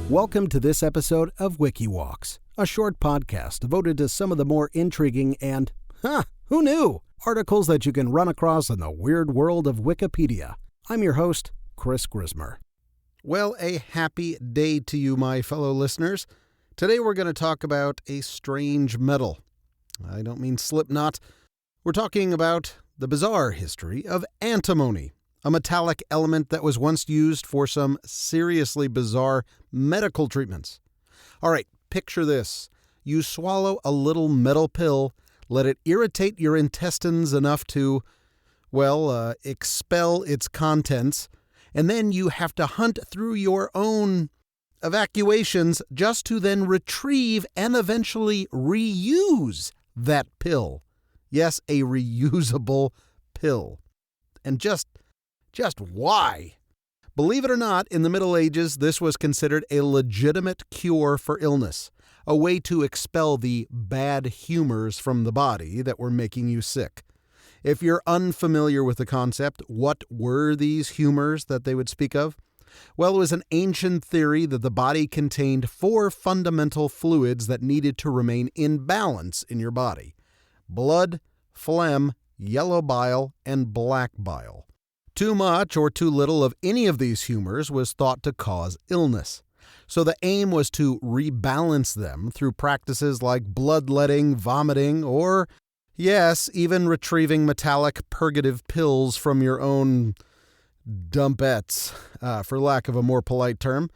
Welcome to this episode of Wiki Walks, a short podcast devoted to some of the more intriguing and, who knew, articles that you can run across in the weird world of Wikipedia. I'm your host, Chris Grismer. Well, a happy day to you, my fellow listeners. Today we're going to talk about a strange metal. I don't mean Slipknot. We're talking about the bizarre history of antimony, a metallic element that was once used for some seriously bizarre medical treatments. All right, picture this. You swallow a little metal pill, let it irritate your intestines enough to, expel its contents, and then you have to hunt through your own evacuations just to then retrieve and eventually reuse that pill. Yes, a reusable pill. And just why? Believe it or not, in the Middle Ages, this was considered a legitimate cure for illness, a way to expel the bad humors from the body that were making you sick. If you're unfamiliar with the concept, what were these humors that they would speak of? Well, it was an ancient theory that the body contained 4 fundamental fluids that needed to remain in balance in your body: blood, phlegm, yellow bile, and black bile. Too much or too little of any of these humors was thought to cause illness. So the aim was to rebalance them through practices like bloodletting, vomiting, or, yes, even retrieving metallic purgative pills from your own dumpettes, for lack of a more polite term.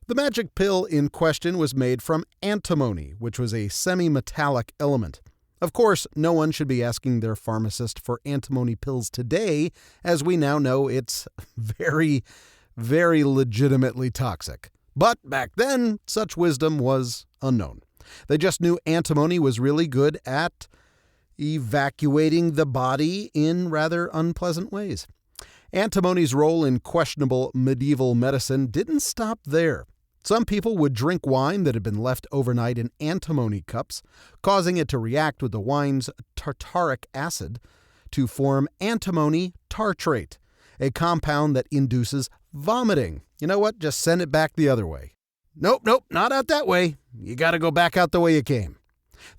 The magic pill in question was made from antimony, which was a semi-metallic element. Of course, no one should be asking their pharmacist for antimony pills today, as we now know it's very, very legitimately toxic. But back then, such wisdom was unknown. They just knew antimony was really good at evacuating the body in rather unpleasant ways. Antimony's role in questionable medieval medicine didn't stop there. Some people would drink wine that had been left overnight in antimony cups, causing it to react with the wine's tartaric acid to form antimony tartrate, a compound that induces vomiting. You know what? Just send it back the other way. Nope, not out that way. You got to go back out the way you came.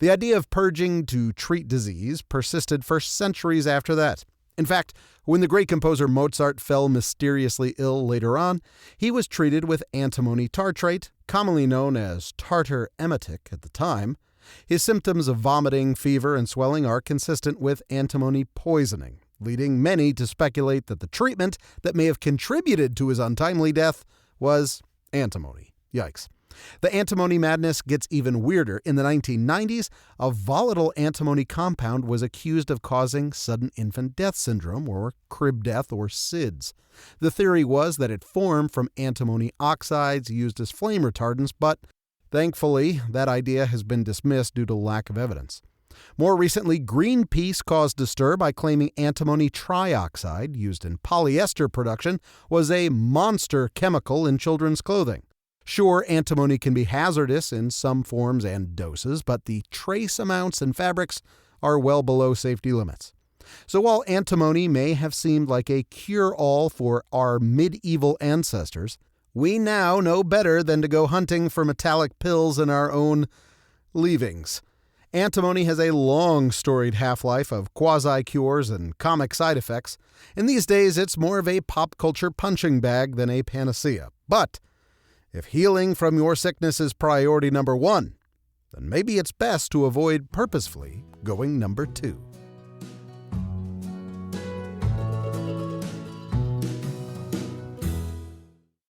The idea of purging to treat disease persisted for centuries after that. In fact, when the great composer Mozart fell mysteriously ill later on, he was treated with antimony tartrate, commonly known as tartar emetic at the time. His symptoms of vomiting, fever, and swelling are consistent with antimony poisoning, leading many to speculate that the treatment that may have contributed to his untimely death was antimony. Yikes. The antimony madness gets even weirder. In the 1990s, a volatile antimony compound was accused of causing sudden infant death syndrome, or crib death, or SIDS. The theory was that it formed from antimony oxides used as flame retardants, but thankfully, that idea has been dismissed due to lack of evidence. More recently, Greenpeace caused a stir by claiming antimony trioxide, used in polyester production, was a monster chemical in children's clothing. Sure, antimony can be hazardous in some forms and doses, but the trace amounts in fabrics are well below safety limits. So while antimony may have seemed like a cure-all for our medieval ancestors, we now know better than to go hunting for metallic pills in our own leavings. Antimony has a long storied half-life of quasi-cures and comic side effects, and these days it's more of a pop culture punching bag than a panacea. But if healing from your sickness is priority number 1, then maybe it's best to avoid purposefully going number 2.